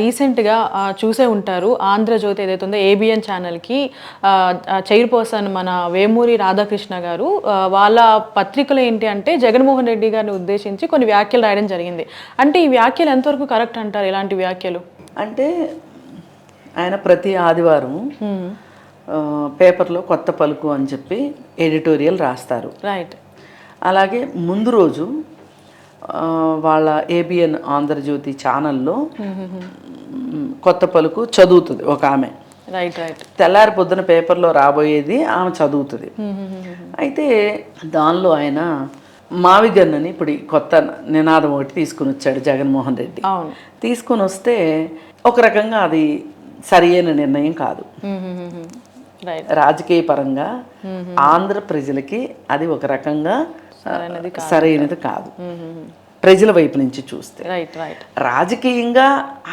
రీసెంట్గా చూసే ఉంటారు. ఆంధ్రజ్యోతి ఏదైతే ఉందో ఏబిఎన్ ఛానల్కి చైర్పర్సన్ మన వేమూరి రాధాకృష్ణ గారు వాళ్ళ పత్రికలో ఏంటి అంటే జగన్మోహన్ రెడ్డి గారిని ఉద్దేశించి కొన్ని వ్యాఖ్యలు రాయడం జరిగింది. అంటే ఈ వ్యాఖ్యలు ఎంతవరకు కరెక్ట్ అంటారు? ఇలాంటి వ్యాఖ్యలు అంటే ఆయన ప్రతి ఆదివారం పేపర్లో కొత్త పలుకు అని చెప్పి ఎడిటోరియల్ రాస్తారు. రైట్. అలాగే ముందు రోజు వాళ్ళ ఏబిఎన్ ఆంధ్రజ్యోతి ఛానల్లో కొత్త పలుకు చదువుతుంది ఒక ఆమె. Right right. తెల్లారి పొద్దున పేపర్లో రాబోయేది ఆమె చదువుతుంది. అయితే దానిలో ఆయన మావిగన్నని ఇప్పుడు కొత్త నినాదం ఒకటి తీసుకుని వచ్చాడు జగన్మోహన్ రెడ్డి. తీసుకుని వస్తే ఒక రకంగా అది సరి అయిన నిర్ణయం కాదు. రాజకీయ పరంగా ఆంధ్ర ప్రజలకి అది ఒక రకంగా సరైనది కాదు ప్రజల వైపు నుంచి చూస్తే. రాజకీయంగా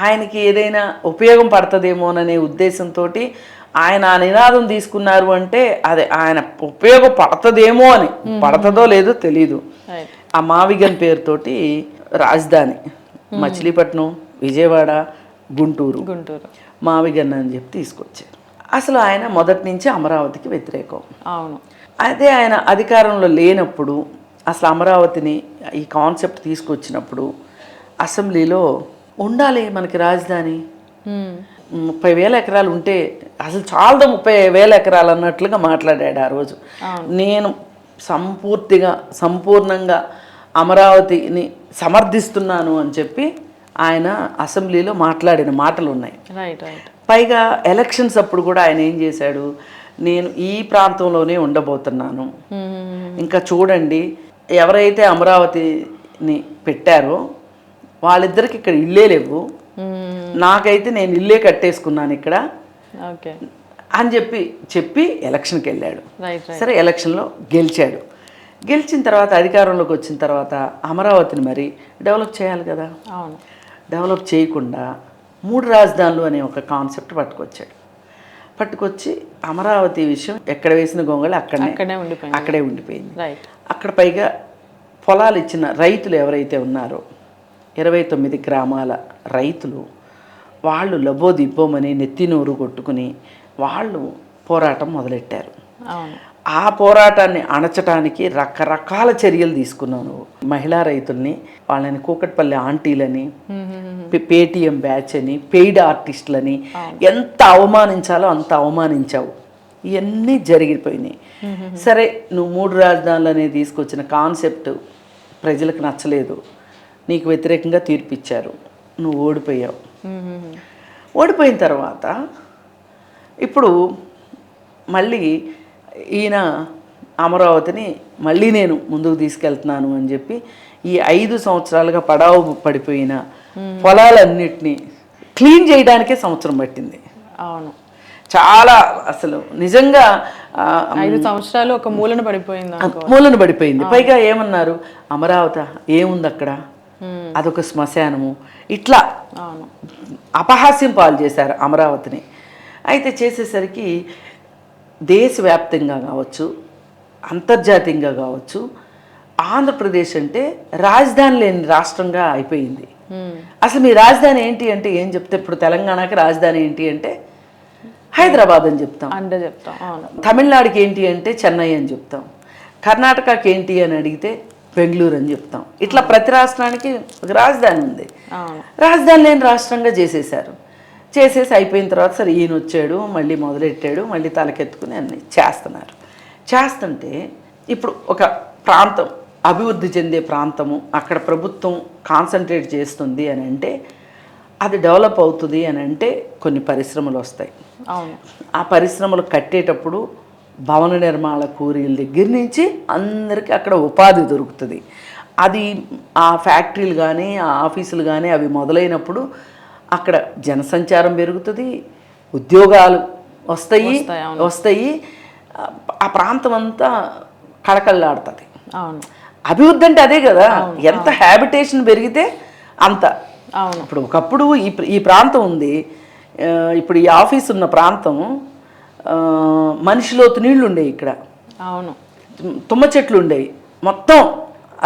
ఆయనకి ఏదైనా ఉపయోగం పడుతుందేమోననే ఉద్దేశంతో ఆయన ఆ నినాదం తీసుకున్నారు అంటే అది ఆయన ఉపయోగపడుతుందేమో అని. పడుతుందో లేదో తెలీదు. ఆ మావిగన్ పేరుతోటి రాజధాని మచిలీపట్నం, విజయవాడ, గుంటూరు మావిగన్ అని చెప్పి తీసుకొచ్చారు. అసలు ఆయన మొదటి నుంచి అమరావతికి వ్యతిరేకం. అవును. అదే ఆయన అధికారంలో లేనప్పుడు అసలు అమరావతిని ఈ కాన్సెప్ట్ తీసుకొచ్చినప్పుడు అసెంబ్లీలో ఉండాలి మనకి రాజధాని, 30,000 ఎకరాలు ఉంటే అసలు చాలదు 30,000 ఎకరాలు అన్నట్లుగా మాట్లాడాడు ఆ రోజు. నేను సంపూర్ణంగా అమరావతిని సమర్థిస్తున్నాను అని చెప్పి ఆయన అసెంబ్లీలో మాట్లాడిన మాటలు ఉన్నాయి. పైగా ఎలక్షన్స్ అప్పుడు కూడా ఆయన ఏం చేశాడు, నేను ఈ ప్రాంతంలోనే ఉండబోతున్నాను, ఇంకా చూడండి ఎవరైతే అమరావతిని పెట్టారో వాళ్ళిద్దరికి ఇక్కడ ఇల్లే లేవు, నాకైతే నేను ఇల్లే కట్టేసుకున్నాను ఇక్కడ అని చెప్పి ఎలక్షన్కి వెళ్ళాడు. సరే ఎలక్షన్లో గెలిచాడు. గెలిచిన తర్వాత అధికారంలోకి వచ్చిన తర్వాత అమరావతిని మరి డెవలప్ చేయాలి కదా. డెవలప్ చేయకుండా 3 రాజధానులు అనే ఒక కాన్సెప్ట్ పట్టుకొచ్చి అమరావతి విషయం ఎక్కడ వేసిన గొంగళి అక్కడే ఉండిపోయింది. అక్కడ పైగా పొలాలు ఇచ్చిన రైతులు ఎవరైతే ఉన్నారో 29 గ్రామాల రైతులు వాళ్ళు లబోదిబ్బోమని నెత్తినోరు కొట్టుకుని వాళ్ళు పోరాటం మొదలెట్టారు. ఆ పోరాటాన్ని అణచటానికి రకరకాల చర్యలు తీసుకున్నాను. మహిళా రైతుల్ని, వాళ్ళని కూకట్పల్లి ఆంటీలని, పేటీఎం బ్యాచ్ అని, పెయిడ్ ఆర్టిస్టులని ఎంత అవమానించాలో అంత అవమానించావు. ఇవన్నీ జరిగిపోయినాయి. సరే నువ్వు 3 రాజధానులు అనేది తీసుకొచ్చిన కాన్సెప్ట్ ప్రజలకు నచ్చలేదు, నీకు వ్యతిరేకంగా తీర్పిచ్చారు, నువ్వు ఓడిపోయావు. ఓడిపోయిన తర్వాత ఇప్పుడు మళ్ళీ ఈయన అమరావతిని మళ్ళీ నేను ముందుకు తీసుకెళ్తున్నాను అని చెప్పి ఈ 5 సంవత్సరాలుగా పడావు పడిపోయిన పొలాలన్నిటినీ క్లీన్ చేయడానికే సంవత్సరం పట్టింది. అవును, చాలా అసలు నిజంగా 5 సంవత్సరాలు ఒక మూలన పడిపోయింది. పైగా ఏమన్నారు, అమరావతి ఏముంది అక్కడ, అదొక శ్మశానము, ఇట్లా అపహాస్యం పాలు చేశారు అమరావతిని. అయితే చేసేసరికి దేశవ్యాప్తంగా కావచ్చు, అంతర్జాతీయంగా కావచ్చు, ఆంధ్రప్రదేశ్ అంటే రాజధాని లేని రాష్ట్రంగా అయిపోయింది. అసలు మీ రాజధాని ఏంటి అంటే ఏం చెప్తే, ఇప్పుడు తెలంగాణకి రాజధాని ఏంటి అంటే హైదరాబాద్ అని చెప్తాం. తమిళనాడుకి ఏంటి అంటే చెన్నై అని చెప్తాం. కర్ణాటకకి ఏంటి అని అడిగితే బెంగళూరు అని చెప్తాం. ఇట్లా ప్రతి రాష్ట్రానికి ఒక రాజధాని ఉంది. రాజధాని లేని రాష్ట్రంగా చేసేసి అయిపోయిన తర్వాత సరే ఈయన వచ్చాడు, మళ్ళీ మొదలెట్టాడు, మళ్ళీ తలకెత్తుకుని అన్నీ చేస్తుంటే ఇప్పుడు ఒక ప్రాంతం అభివృద్ధి చెందే ప్రాంతము, అక్కడ ప్రభుత్వం కాన్సన్ట్రేట్ చేస్తుంది అని అంటే, అది డెవలప్ అవుతుంది అని అంటే కొన్ని పరిశ్రమలు వస్తాయి. ఆ పరిశ్రమలు కట్టేటప్పుడు భవన నిర్మాణ కూలీల దగ్గర నుంచి అందరికీ అక్కడ ఉపాధి దొరుకుతుంది. అది ఆ ఫ్యాక్టరీలు కానీ ఆ ఆఫీసులు కానీ అవి మొదలైనప్పుడు అక్కడ జనసంచారం పెరుగుతుంది, ఉద్యోగాలు వస్తాయి, ఆ ప్రాంతం అంతా కళకళలాడుతుంది. అభివృద్ధి అంటే అదే కదా. ఎంత హ్యాబిటేషన్ పెరిగితే అంత. ఇప్పుడు ఒకప్పుడు ఈ ప్రాంతం ఉంది, ఇప్పుడు ఈ ఆఫీస్ ఉన్న ప్రాంతం మనిషిలోతు నీళ్లు ఉండేవి, ఇక్కడ తుమ్మ చెట్లు ఉండేవి, మొత్తం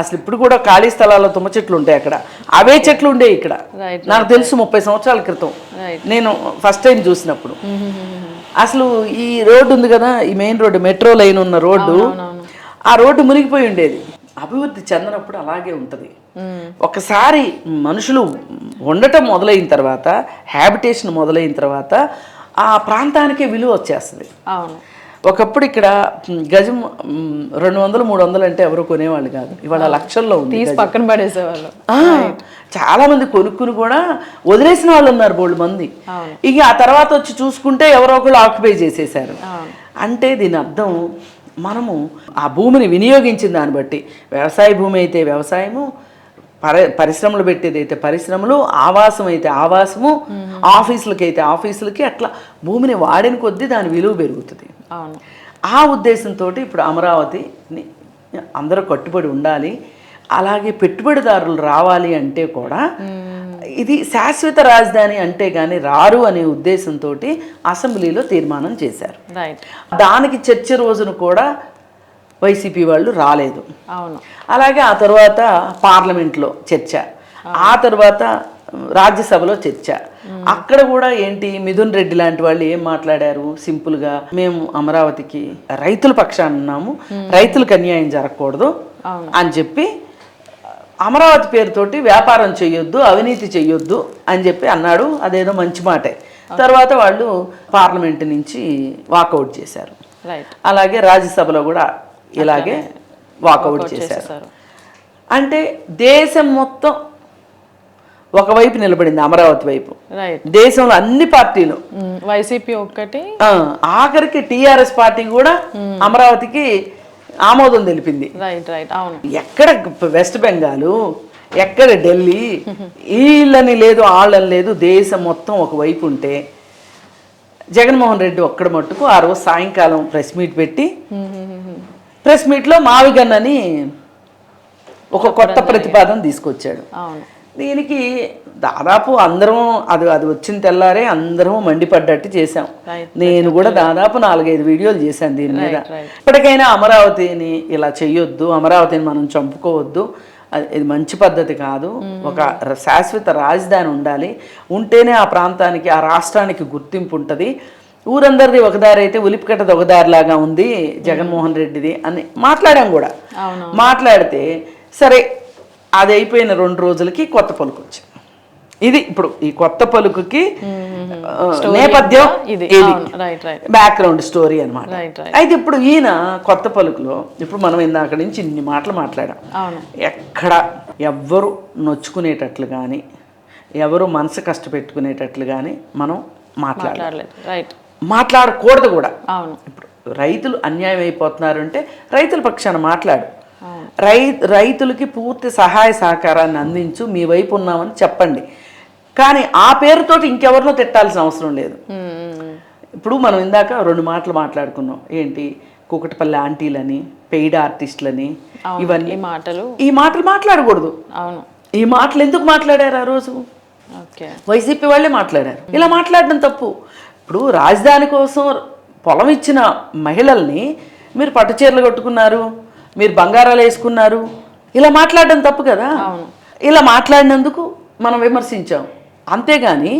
అసలు ఇప్పుడు కూడా ఖాళీ స్థలాల్లో తుమ్మ చెట్లు ఉంటాయి అక్కడ, అవే చెట్లు ఉండేవి ఇక్కడ. రైట్ నాకు తెలుసు 30 సంవత్సరాల క్రితం రైట్ నేను ఫస్ట్ టైం చూసినప్పుడు. అసలు ఈ రోడ్డు ఉంది కదా, ఈ మెయిన్ రోడ్డు, మెట్రో లైన్ ఉన్న రోడ్డు, ఆ రోడ్డు మునిగిపోయి ఉండేది. అభివృద్ధి చెందినప్పుడు అలాగే ఉంటుంది. ఒకసారి మనుషులు ఉండటం మొదలైన తర్వాత, హ్యాబిటేషన్ మొదలైన తర్వాత ఆ ప్రాంతానికే విలువ వచ్చేస్తుంది. అవును. ఒకప్పుడు ఇక్కడ గజం 200-300 అంటే ఎవరు కొనేవాళ్ళు కాదు, ఇవాళ లక్షల్లో ఉంది. తీసి పక్కన పడేసేవాళ్ళు. చాలా మంది కొనుక్కుని కూడా వదిలేసిన వాళ్ళు ఉన్నారు బోల్డ్ మంది. ఇక ఆ తర్వాత వచ్చి చూసుకుంటే ఎవరో ఒకళ్ళు ఆక్యుపై చేసేసారు. అంటే దీని అర్థం మనము ఆ భూమిని వినియోగించిన దాన్ని బట్టి, వ్యవసాయ భూమి అయితే వ్యవసాయము, పరిశ్రమలు పెట్టేది అయితే పరిశ్రమలు, ఆవాసం అయితే ఆవాసము, ఆఫీసులకి అయితే ఆఫీసులకి, అట్లా భూమిని వాడిన కొద్దీ దాని విలువ పెరుగుతుంది. ఆ ఉద్దేశంతో ఇప్పుడు అమరావతిని అందరూ కట్టుబడి ఉండాలి. అలాగే పెట్టుబడిదారులు రావాలి అంటే కూడా ఇది శాశ్వత రాజధాని అంటే కానీ రారు అనే ఉద్దేశంతో అసెంబ్లీలో తీర్మానం చేశారు. దానికి చర్చ రోజున కూడా వైసీపీ వాళ్ళు రాలేదు. అలాగే ఆ తర్వాత పార్లమెంట్లో చర్చ, ఆ తర్వాత రాజ్యసభలో చర్చ. అక్కడ కూడా ఏంటి, మిథున్ రెడ్డి లాంటి వాళ్ళు ఏం మాట్లాడారు, సింపుల్గా మేము అమరావతికి రైతుల పక్షాన ఉన్నాము, రైతులకు అన్యాయం జరగకూడదు అని చెప్పి, అమరావతి పేరుతోటి వ్యాపారం చెయ్యొద్దు, అవినీతి చెయ్యొద్దు అని చెప్పి అన్నాడు. అదేదో మంచి మాటే. తర్వాత వాళ్ళు పార్లమెంట్ నుంచి వాకౌట్ చేశారు. అలాగే రాజ్యసభలో కూడా ఇలాగే వాకౌట్ చేశారు. అంటే దేశం మొత్తం ఒకవైపు నిలబడింది, అమరావతి వైపు. దేశంలో అన్ని పార్టీలు, వైసీపీ ఒక్కటి, ఆఖరికి టిఆర్ఎస్ పార్టీ కూడా అమరావతికి ఆమోదం తెలిపింది. ఎక్కడ వెస్ట్ బెంగాల్, ఎక్కడ ఢిల్లీ, వీళ్ళని లేదు వాళ్ళని లేదు, దేశం మొత్తం ఒకవైపు ఉంటే జగన్మోహన్ రెడ్డి ఒక్కడ మట్టుకు ఆ రోజు సాయంకాలం ప్రెస్ మీట్ పెట్టి, ప్రెస్ మీట్లో మావిగన్నని ఒక కొత్త ప్రతిపాదన తీసుకొచ్చాడు. దీనికి దాదాపు అందరం అది వచ్చిన తెల్లారే అందరం మండిపడ్డట్టు చేశాం. నేను కూడా దాదాపు 4-5 వీడియోలు చేశాను దీని మీద. ఇప్పటికైనా అమరావతిని ఇలా చెయ్యొద్దు, అమరావతిని మనం చంపుకోవద్దు, ఇది మంచి పద్ధతి కాదు. ఒక శాశ్వత రాజధాని ఉండాలి, ఉంటేనే ఆ ప్రాంతానికి, ఆ రాష్ట్రానికి గుర్తింపు ఉంటుంది. ఊరందరిది ఒకదారి అయితే ఉలిపికట్టది ఒకదారిలాగా ఉంది జగన్మోహన్ రెడ్డిది అని మాట్లాడాం కూడా. మాట్లాడితే సరే, అది అయిపోయిన 2 రోజులకి కొత్త పలుకు వచ్చింది. ఇది ఇప్పుడు ఈ కొత్త పలుకుకి నేపథ్యం, ఇది బ్యాక్గ్రౌండ్ స్టోరీ అనమాట. అయితే ఇప్పుడు ఈయన కొత్త పలుకులో, ఇప్పుడు మనం ఇందాక నుంచి ఇన్ని మాటలు మాట్లాడాం, ఎక్కడ ఎవ్వరు నొచ్చుకునేటట్లు కానీ, ఎవరు మనసు కష్టపెట్టుకునేటట్లు కానీ మనం మాట్లాడకూడదు కూడా. ఇప్పుడు రైతులు అన్యాయం అయిపోతున్నారు అంటే రైతుల పక్షాన మాట్లాడు, రైతులకి పూర్తి సహాయ సహకారాన్ని అందించు, మీ వైపు ఉన్నామని చెప్పండి. కానీ ఆ పేరుతోటి ఇంకెవరినో తిట్టాల్సిన అవసరం లేదు. ఇప్పుడు మనం ఇందాక 2 మాటలు మాట్లాడుకున్నాం, ఏంటి, కూకటపల్లి ఆంటీలని, పెయిడ్ ఆర్టిస్టులని, ఇవన్నీ ఈ మాటలు మాట్లాడకూడదు. ఈ మాటలు ఎందుకు మాట్లాడారు ఆ రోజు? వైసీపీ వాళ్ళే మాట్లాడారు. ఇలా మాట్లాడడం తప్పు. ఇప్పుడు రాజధాని కోసం పొలం ఇచ్చిన మహిళల్ని మీరు పట్టు చీరలు కట్టుకున్నారు, మీరు బంగారాలు వేసుకున్నారు, ఇలా మాట్లాడడం తప్పు కదా. ఇలా మాట్లాడినందుకు మనం విమర్శించాం, అంతేగాని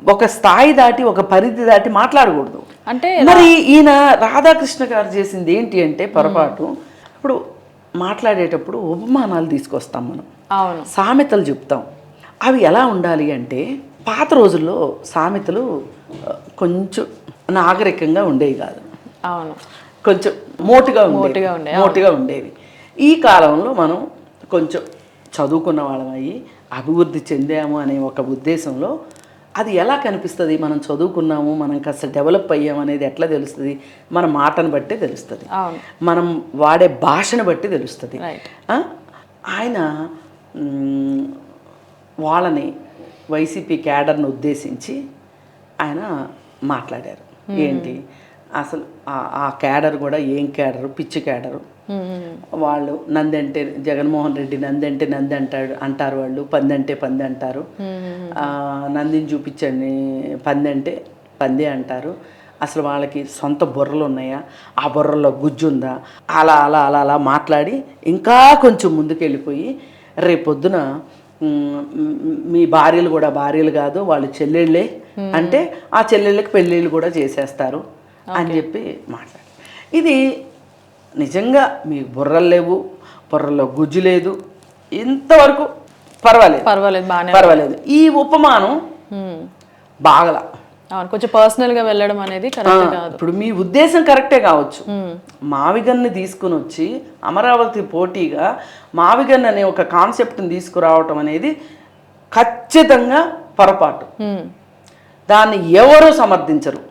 ఒక స్థాయి దాటి, ఒక పరిధి దాటి మాట్లాడకూడదు. అంటే మరి ఈయన రాధాకృష్ణ గారు చేసింది ఏంటి అంటే పొరపాటు. ఇప్పుడు మాట్లాడేటప్పుడు ఉపమానాలు తీసుకొస్తాం మనం, సామెతలు చెప్తాం. అవి ఎలా ఉండాలి అంటే, పాత రోజుల్లో సామెతలు కొంచెం నాగరికంగా ఉండేవి కాదు, కొంచెం మోటుగా ఉండేవి. ఈ కాలంలో మనం కొంచెం చదువుకున్న వాళ్ళమయ్యి అభివృద్ధి చెందాము అనే ఒక ఉద్దేశంలో అది ఎలా కనిపిస్తుంది, మనం చదువుకున్నాము, మనం కాస్త డెవలప్ అయ్యాము అనేది ఎట్లా తెలుస్తుంది? మన మాటను బట్టే తెలుస్తుంది, మనం వాడే భాషను బట్టి తెలుస్తుంది. ఆయన వాళ్ళని వైసీపీ క్యాడర్ను ఉద్దేశించి ఆయన మాట్లాడారు. ఏంటి అసలు ఆ క్యాడర్ కూడా ఏం క్యాడరు, పిచ్చి క్యాడరు. వాళ్ళు నంది అంటే జగన్మోహన్ రెడ్డి నంది అంటే నంది అంటారు, వాళ్ళు పంది అంటే పంది అంటారు, నందిని చూపించండి పంది అంటే పంది అంటారు. అసలు వాళ్ళకి సొంత బుర్రలు ఉన్నాయా, ఆ బుర్రలో గుజ్జు ఉందా, అలా అలా అలా అలా మాట్లాడి ఇంకా కొంచెం ముందుకు వెళ్ళిపోయి రేపొద్దున మీ భార్యలు కూడా భార్యలు కాదు, వాళ్ళు చెల్లెళ్ళే అంటే ఆ చెల్లెళ్ళకి పెళ్ళిళ్ళు కూడా చేసేస్తారు అని చెప్పి మాట్లాడు. ఇది నిజంగా మీకు బుర్రలు లేవు, బుర్రలో గుజ్జు లేదు, ఇంతవరకు పర్వాలేదు. ఈ ఉపమానం బాగలా, కొంచెం పర్సనల్గా వెళ్ళడం అనేది కరెక్ట్ కాదు. ఇప్పుడు మీ ఉద్దేశం కరెక్టే కావచ్చు. మావిగన్ని తీసుకుని వచ్చి అమరావతి పోటీగా మావిగన్ అనే ఒక కాన్సెప్ట్ని తీసుకురావటం అనేది ఖచ్చితంగా పొరపాటు. దాన్ని ఎవరు సమర్థించరు.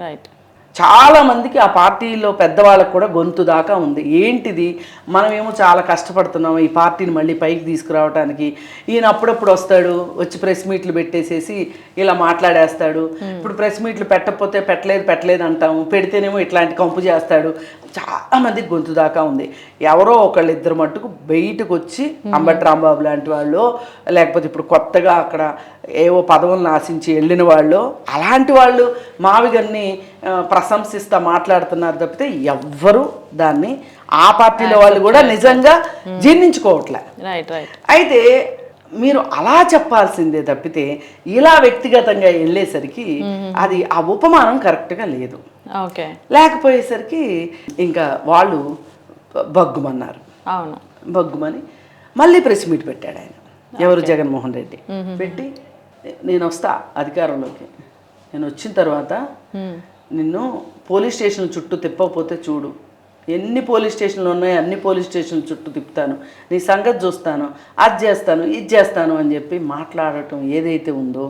రైట్. చాలా మందికి ఆ పార్టీలో పెద్దవాళ్ళకు కూడా గొంతు దాకా ఉంది. ఏంటిది, మనమేమో చాలా కష్టపడుతున్నాం ఈ పార్టీని మళ్ళీ పైకి తీసుకురావడానికి, ఈయన అప్పుడప్పుడు వస్తాడు, వచ్చి ప్రెస్ మీట్లు పెట్టేసేసి ఇలా మాట్లాడేస్తాడు. ఇప్పుడు ప్రెస్ మీట్లు పెట్టకపోతే పెట్టలేదు అంటాము, పెడితేనేమో ఇట్లాంటి కంపు చేస్తాడు. చాలా మందికి గొంతు దాకా ఉంది. ఎవరో ఒకళ్ళు ఇద్దరు మట్టుకు బయటకు వచ్చి అంబటి రాంబాబు లాంటి వాళ్ళు, లేకపోతే ఇప్పుడు కొత్తగా అక్కడ ఏవో పదవులను ఆశించి వెళ్ళిన వాళ్ళు, అలాంటి వాళ్ళు మావిగన్ని ప్రశంసిస్తా మాట్లాడుతున్నారు తప్పితే ఎవ్వరు దాన్ని ఆ పార్టీలో వాళ్ళు కూడా నిజంగా జీర్ణించుకోవట్లే. అయితే మీరు అలా చెప్పాల్సిందే తప్పితే ఇలా వ్యక్తిగతంగా వెళ్ళేసరికి అది ఆ ఉపమానం కరెక్ట్గా లేదు. లేకపోయేసరికి ఇంకా వాళ్ళు బగ్గుమన్నారు. బగ్గుమని మళ్ళీ ప్రెస్ మీట్ పెట్టాడు ఆయన, ఎవరు, జగన్మోహన్ రెడ్డి. పెట్టి నేను వస్తా అధికారంలోకి, నేను వచ్చిన తర్వాత నిన్ను పోలీస్ స్టేషన్ చుట్టూ తిప్పకపోతే చూడు, ఎన్ని పోలీస్ స్టేషన్లు ఉన్నాయో అన్ని పోలీస్ స్టేషన్ల చుట్టూ తిప్పుతాను, నీ సంగతి చూస్తాను, అది చేస్తాను ఇది చేస్తాను అని చెప్పి మాట్లాడటం ఏదైతే ఉందో,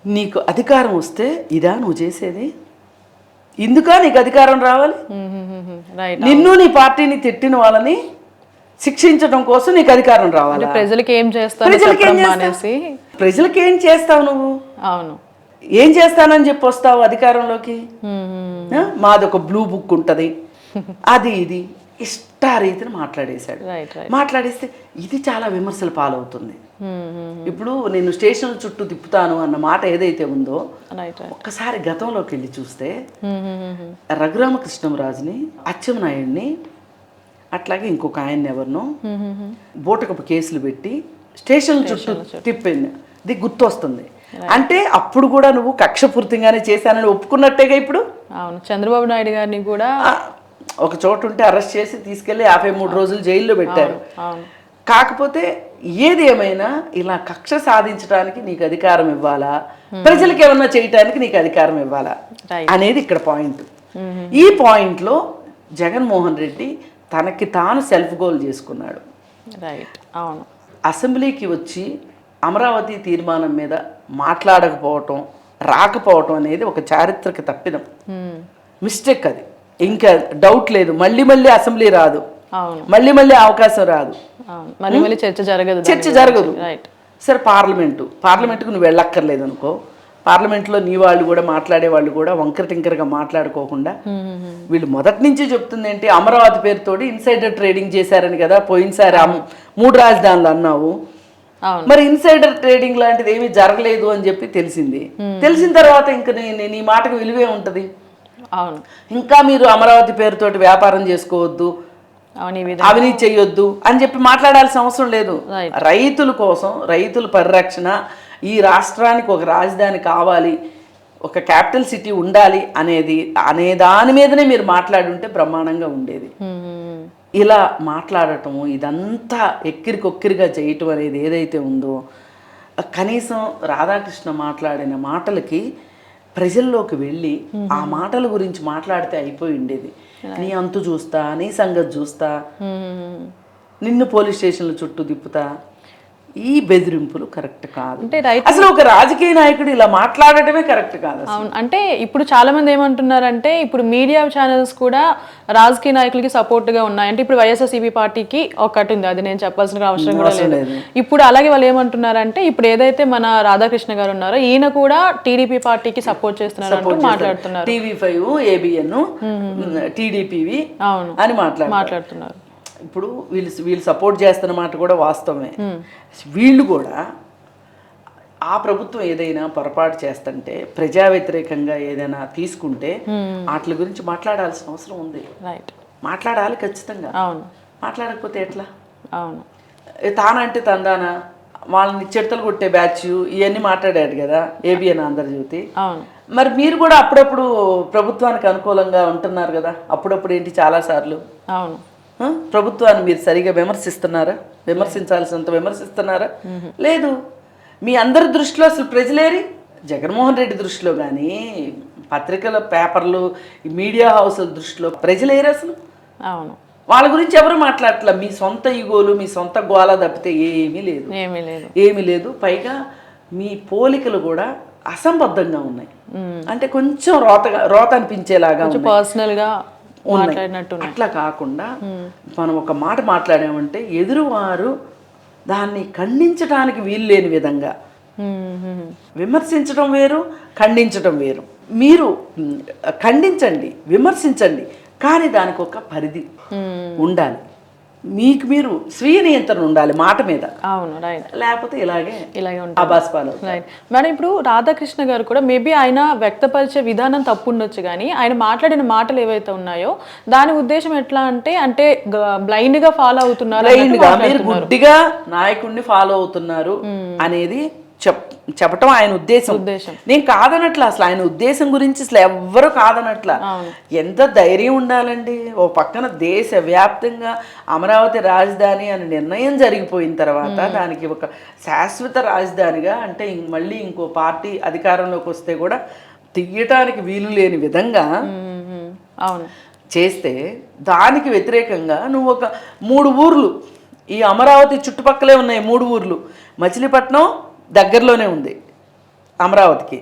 నీకు అధికారం వస్తే ఇదా నువ్వు చేసేది? ఇందుకా నీకు అధికారం రావాలి? నిన్ను నీ పార్టీని తిట్టిన వాళ్ళని శిక్షించడం కోసం నీకు అధికారం రావాలి. ప్రజలకి ఏం చేస్తావు నువ్వు? అవును, ఏం చేస్తానని చెప్పి వస్తావు అధికారంలోకి? మాదొక బ్లూ బుక్ ఉంటుంది, అది ఇది ఇష్టారీతిని మాట్లాడేశాడు. మాట్లాడేస్తే ఇది చాలా విమర్శలు పాలవుతుంది. ఇప్పుడు నేను స్టేషన్ చుట్టూ తిప్పుతాను అన్న మాట ఏదైతే ఉందో, ఒక్కసారి గతంలోకి వెళ్ళి చూస్తే రఘురామకృష్ణంరాజుని, అచ్చెన్నాయుడిని, అట్లాగే ఇంకొక ఆయన్ని ఎవరినో బూటకపు కేసులు పెట్టి స్టేషన్ చుట్టూ తిప్పింది, ఇది గుర్తొస్తుంది. అంటే అప్పుడు కూడా నువ్వు కక్షపూర్తిగానే చేశానని ఒప్పుకున్నట్టేగా ఇప్పుడు. అవును, చంద్రబాబు నాయుడు గారిని కూడా ఒక చోటు ఉంటే అరెస్ట్ చేసి తీసుకెళ్లి 53 రోజులు జైల్లో పెట్టారు. కాకపోతే ఏది ఏమైనా ఇలా కక్ష సాధించడానికి నీకు అధికారం ఇవ్వాలా, ప్రజలకు ఏమన్నా చేయటానికి నీకు అధికారం ఇవ్వాలా అనేది ఇక్కడ పాయింట్. ఈ పాయింట్లో జగన్మోహన్ రెడ్డి తనకి తాను సెల్ఫ్ గోల్ చేసుకున్నాడు. అవును, అసెంబ్లీకి వచ్చి అమరావతి తీర్మానం మీద మాట్లాడకపోవటం, రాకపోవటం అనేది ఒక చారిత్రక తప్పిదం, మిస్టేక్. అది ఇంకా డౌట్ లేదు. మళ్ళీ అసెంబ్లీ రాదు, మళ్ళీ అవకాశం రాదు, చర్చ జరగదు. సరే, పార్లమెంటుకు నువ్వు వెళ్ళక్కర్లేదు అనుకో, పార్లమెంట్లో నీ వాళ్ళు కూడా మాట్లాడే వాళ్ళు కూడా వంకర టింకరగా మాట్లాడుకోకుండా, వీళ్ళు మొదటి నుంచి చెప్తుంది ఏంటి, అమరావతి పేరుతోటి ఇన్సైడర్ ట్రేడింగ్ చేశారని కదా పోయినసారి 3 రాజధానులు అన్నావు. మరి ఇన్సైడర్ ట్రేడింగ్ లాంటిది ఏమీ జరగలేదు అని చెప్పి తెలిసిన తర్వాత ఇంకా నీ మాటకు విలువే ఉంటది. ఇంకా మీరు అమరావతి పేరుతోటి వ్యాపారం చేసుకోవద్దు, అవినీతి చేయొద్దు అని చెప్పి మాట్లాడాల్సిన అవసరం లేదు. రైతుల కోసం, రైతుల పరిరక్షణ, ఈ రాష్ట్రానికి ఒక రాజధాని కావాలి, ఒక క్యాపిటల్ సిటీ ఉండాలి అనే దాని మీదనే మీరు మాట్లాడుంటే బ్రహ్మాండంగా ఉండేది. ఇలా మాట్లాడటము, ఇదంతా ఎక్కిరికొక్కిరిగా చేయటం అనేది ఏదైతే ఉందో, కనీసం రాధాకృష్ణ మాట్లాడిన మాటలకి ప్రజల్లోకి వెళ్ళి ఆ మాటల గురించి మాట్లాడితే అయిపోయి ఉండేది. నీ అంతు చూస్తా, నీ సంగతి చూస్తా, నిన్ను పోలీస్ స్టేషన్ల చుట్టూ తిప్పుతా, ఈ బెదిరింపులు కరెక్ట్ కాదు. అసలు ఒక రాజకీయ నాయకుడు ఇలా మాట్లాడటమే కరెక్ట్ కాదు. అవును, అంటే ఇప్పుడు చాలా మంది ఏమంటున్నారంటే, ఇప్పుడు మీడియా ఛానల్స్ కూడా రాజకీయ నాయకులకి సపోర్ట్ గా ఉన్నాయి. అంటే ఇప్పుడు వైఎస్ఆర్సీపీ పార్టీకి ఒకటి ఉంది, అది నేను చెప్పాల్సిన అవసరం కూడా లేదు. ఇప్పుడు అలాగే వాళ్ళు ఏమంటున్నారంటే, ఇప్పుడు ఏదైతే మన రాధాకృష్ణ గారు ఉన్నారో ఈయన కూడా టీడీపీ పార్టీకి సపోర్ట్ చేస్తున్నారు మాట్లాడుతున్నారు. TV5, ABN, TDPవి అని మాట్లాడుతున్నారు. ఇప్పుడు వీళ్ళు సపోర్ట్ చేస్తున్న మాట కూడా వాస్తవమే. వీళ్ళు కూడా ఆ ప్రభుత్వం ఏదైనా పొరపాటు చేస్తుంటే ప్రజా వ్యతిరేకంగా ఏదైనా తీసుకుంటే వాటి గురించి మాట్లాడాల్సిన అవసరం ఉంది. రైట్, మాట్లాడాలి ఖచ్చితంగా. అవును, మాట్లాడకపోతే ఎట్లా? అవును, తానంటే తందానా, వాళ్ళని చిడతలు కొట్టే బ్యాచ్ ఇవన్నీ మాట్లాడాడు కదా ఏబిఎన్ ఆంధ్రజ్యోతి. అవును, మరి మీరు కూడా అప్పుడప్పుడు ప్రభుత్వానికి అనుకూలంగా ఉంటున్నారు కదా, అప్పుడప్పుడు ఏంటి చాలాసార్లు. అవును, ప్రభుత్వాన్ని మీరు సరిగా విమర్శిస్తున్నారా? విమర్శించాల్సినంత విమర్శిస్తున్నారా? లేదు. మీ అందరి దృష్టిలో అసలు ప్రజలేరి, జగన్మోహన్ రెడ్డి దృష్టిలో కానీ పత్రికల పేపర్లు మీడియా హౌస్ల దృష్టిలో ప్రజలేరు అసలు. అవును, వాళ్ళ గురించి ఎవరు మాట్లాడట్లా. మీ సొంత ఈగోలు మీ సొంత గోళ తప్పితే ఏమీ లేదు, ఏమీ లేదు. పైగా మీ పోలికలు కూడా అసంబద్ధంగా ఉన్నాయి. అంటే కొంచెం రోత అనిపించేలాగా పర్సనల్ గా మాట్లాడినట్టు. అట్లా కాకుండా మనం ఒక మాట మాట్లాడామంటే ఎదురువారు దాన్ని ఖండించడానికి వీలు లేని విధంగా విమర్శించడం వేరు, ఖండించడం వేరు. మీరు ఖండించండి, విమర్శించండి, కానీ దానికి ఒక పరిధి ఉండాలి. మీకు మీరు స్వీయ నియంత్రణ ఉండాలి మాట మీద. అవును, రైట్. లేకపోతే ఇలాగే ఉంటుంది. అబాస్పాలు. Right madam. ఇప్పుడు రాధాకృష్ణ గారు కూడా మేబీ ఆయన వ్యక్తపరిచే విధానం తప్పు ఉండొచ్చు, కానీ ఆయన మాట్లాడిన మాటలు ఏవైతే ఉన్నాయో దాని ఉద్దేశం ఎట్లా అంటే బ్లైండ్ గా ఫాలో అవుతున్నారు, మీరు గుడ్డిగా నాయకుడిని ఫాలో అవుతున్నారు అనేది చెప్పటం ఆయన ఉద్దేశం. నేను కాదనట్లా, అసలు ఆయన ఉద్దేశం గురించి అసలు ఎవ్వరు కాదనట్లా. ఎంత ధైర్యం ఉండాలండి. ఓ పక్కన దేశవ్యాప్తంగా అమరావతి రాజధాని అని నిర్ణయం జరిగిపోయిన తర్వాత దానికి ఒక శాశ్వత రాజధానిగా, అంటే మళ్ళీ ఇంకో పార్టీ అధికారంలోకి వస్తే కూడా తీయటానికి వీలు లేని విధంగా చేస్తే దానికి వ్యతిరేకంగా నువ్వు ఒక 3 ఊర్లు, ఈ అమరావతి చుట్టుపక్కలే ఉన్నాయి 3 ఊర్లు. మచిలీపట్నం దగ్గరలోనే ఉంది అమరావతికి,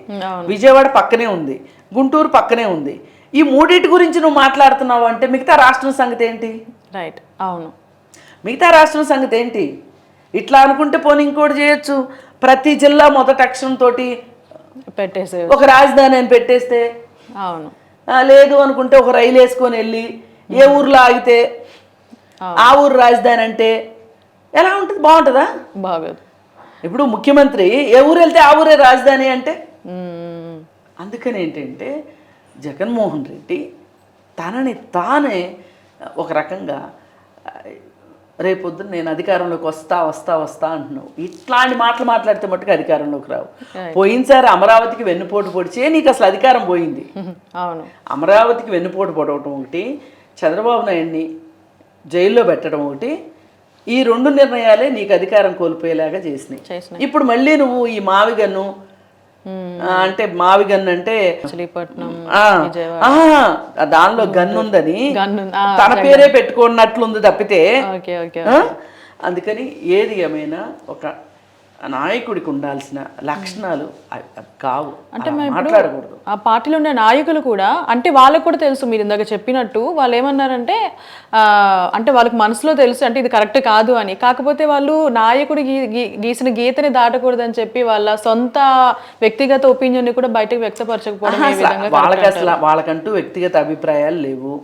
విజయవాడ పక్కనే ఉంది, గుంటూరు పక్కనే ఉంది. ఈ 3 గురించి నువ్వు మాట్లాడుతున్నావు అంటే మిగతా రాష్ట్రం సంగతి ఏంటి? రైట్, అవును. మిగతా రాష్ట్రం సంగతి ఏంటి? ఇట్లా అనుకుంటే పోనీ ఇంకోటి చేయొచ్చు. ప్రతి జిల్లా మొదటి అక్షరంతో పెట్టేసే ఒక రాజధాని అని పెట్టేస్తే. అవును. లేదు అనుకుంటే ఒక రైలు వేసుకొని వెళ్ళి ఏ ఊర్లో ఆగితే ఆ ఊరు రాజధాని అంటే ఎలా ఉంటుంది? బాగుంటుందా? బాగోదు. ఇప్పుడు ముఖ్యమంత్రి ఏ ఊరు వెళ్తే ఆ ఊరే రాజధాని అంటే. అందుకని ఏంటంటే జగన్మోహన్ రెడ్డి తనని తానే ఒక రకంగా రేపొద్దున నేను అధికారంలోకి వస్తా అంటున్నావు. ఇట్లాంటి మాటలు మాట్లాడితే మట్టుకు అధికారంలోకి రావు. పోయినసారి అమరావతికి వెన్నుపోటు పొడిచే నీకు అసలు అధికారం పోయింది. అవును. అమరావతికి వెన్నుపోటు పొడవటం ఒకటి, చంద్రబాబు నాయుడిని జైల్లో పెట్టడం ఒకటి, ఈ 2 నిర్ణయాలే నీకు అధికారం కోల్పోయేలాగా చేసినాయి. ఇప్పుడు మళ్ళీ నువ్వు ఈ మావిగన్ను అంటే మావిగన్ను అంటే దానిలో గన్ను ఉందని తన పేరే పెట్టుకున్నట్లుంది తప్పితే. అందుకని ఏది ఏమైనా ఒక నాయకుడికి ఉండాల్సిన లక్షణాలు కావు. అంటే మాట్లాడకూడదు. ఆ పార్టీలో ఉన్న నాయకులు కూడా, అంటే వాళ్ళకు కూడా తెలుసు, మీరు ఇందాక చెప్పినట్టు వాళ్ళు ఏమన్నారంటే అంటే వాళ్ళకి మనసులో తెలుసు అంటే ఇది కరెక్ట్ కాదు అని, కాకపోతే వాళ్ళు నాయకుడు గీసిన గీతని దాటకూడదని చెప్పి వాళ్ళ సొంత వ్యక్తిగత ఒపీనియన్ కూడా బయటకు వ్యక్తపరచకపోవడం. వాళ్ళకంటూ వ్యక్తిగత అభిప్రాయాలు లేవు,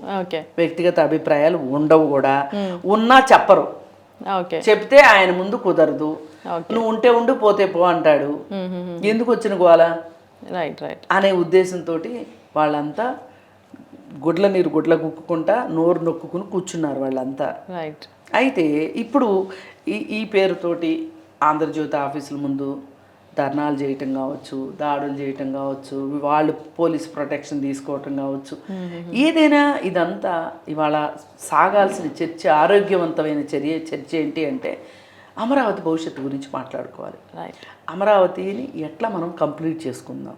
వ్యక్తిగత అభిప్రాయాలు ఉండవు కూడా. ఉన్నా చెప్పరు. చెప్తే ఆయన ముందు కుదరదు. నువ్వు ఉంటే ఉండు, పోతే పో అంటాడు. ఎందుకు వచ్చిన గోల అనే ఉద్దేశంతో వాళ్ళంతా గుడ్ల గుక్కుకుంటా నోరు నొక్కుని కూర్చున్నారు వాళ్ళంతా. అయితే ఇప్పుడు ఈ పేరుతోటి ఆంధ్రజ్యోతి ఆఫీసుల ముందు ధర్నాలు చేయటం కావచ్చు, దాడులు చేయటం కావచ్చు, వాళ్ళు పోలీస్ ప్రొటెక్షన్ తీసుకోవటం కావచ్చు, ఏదైనా ఇదంతా ఇవాళ సాగాల్సిన చర్చ, ఆరోగ్యవంతమైన చర్చ ఏంటి అంటే అమరావతి భవిష్యత్తు గురించి మాట్లాడుకోవాలి. అమరావతిని ఎట్లా మనం కంప్లీట్ చేసుకుందాం,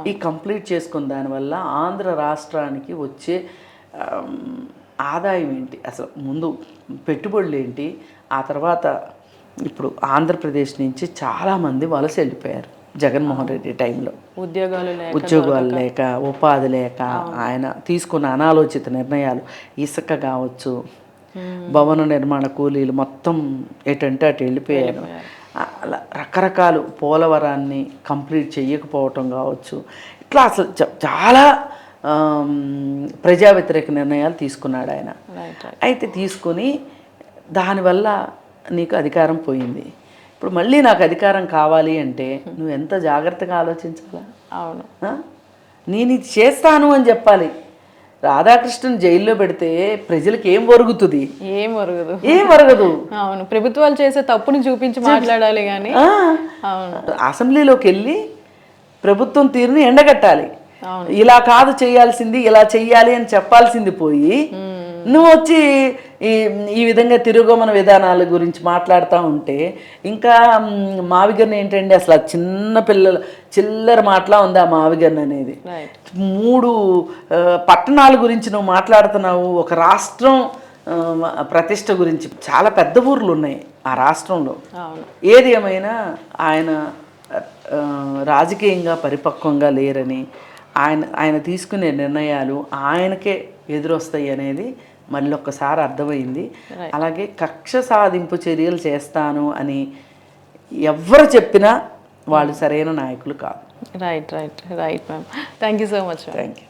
ఈ కంప్లీట్ చేసుకున్న దానివల్ల ఆంధ్ర రాష్ట్రానికి వచ్చే ఆదాయం ఏంటి, అసలు ముందు పెట్టుబడులు ఏంటి, ఆ తర్వాత ఇప్పుడు ఆంధ్రప్రదేశ్ నుంచి చాలామంది వలస వెళ్ళిపోయారు జగన్మోహన్ రెడ్డి టైంలో. ఉద్యోగాలు లేక, ఉపాధి లేక, ఆయన తీసుకున్న అనాలోచిత నిర్ణయాలు, ఇసుక కావచ్చు, భవన నిర్మాణ కూలీలు మొత్తం ఎటంటే అటు వెళ్ళిపోయారు. అలా రకరకాలు, పోలవరాన్ని కంప్లీట్ చేయకపోవటం కావచ్చు, ఇట్లా అసలు చాలా ప్రజా వ్యతిరేక నిర్ణయాలు తీసుకున్నాడు ఆయన. అయితే తీసుకొని దానివల్ల నీకు అధికారం పోయింది. ఇప్పుడు మళ్ళీ నాకు అధికారం కావాలి అంటే నువ్వు ఎంత జాగ్రత్తగా ఆలోచించాలా? అవును. ఆ? నేను ఇది చేస్తాను అని చెప్పాలి. రాధాకృష్ణన్ జైల్లో పెడితే ప్రజలకు ఏం ఒరుగుతుంది? ఏం ఒరగదు. ఏం ఒరగదు. అవును, ప్రభుత్వాలు చేసే తప్పుని చూపించి మాట్లాడాలి కానీ. అవును. అసెంబ్లీలోకి వెళ్ళి ప్రభుత్వం తీరుని ఎండగట్టాలి. అవును. ఇలా కాదు చేయాల్సింది, ఇలా చెయ్యాలి అని చెప్పాల్సింది పోయి నువ్వు వచ్చి ఈ విధంగా తిరోగమన విధానాల గురించి మాట్లాడుతూ ఉంటే ఇంకా మావిగన్ ఏంటండి అసలు ఆ చిన్న పిల్లల చిల్లర మాటలా ఉంది ఆ మావిగన్ అనేది. 3 పట్టణాల గురించి నువ్వు మాట్లాడుతున్నావు, ఒక రాష్ట్రం ప్రతిష్ట గురించి. చాలా పెద్ద ఊర్లు ఉన్నాయి ఆ రాష్ట్రంలో. ఏది ఏమైనా ఆయన రాజకీయంగా పరిపక్వంగా లేరని, ఆయన తీసుకునే నిర్ణయాలు ఆయనకే ఎదురొస్తాయి అనేది మళ్ళీ ఒక్కసారి అర్థమైంది. అలాగే కక్ష సాధింపు చర్యలు చేస్తాను అని ఎవరు చెప్పినా వాళ్ళు సరైన నాయకులు కాదు. Right ma'am. Thank you so much. Thank you.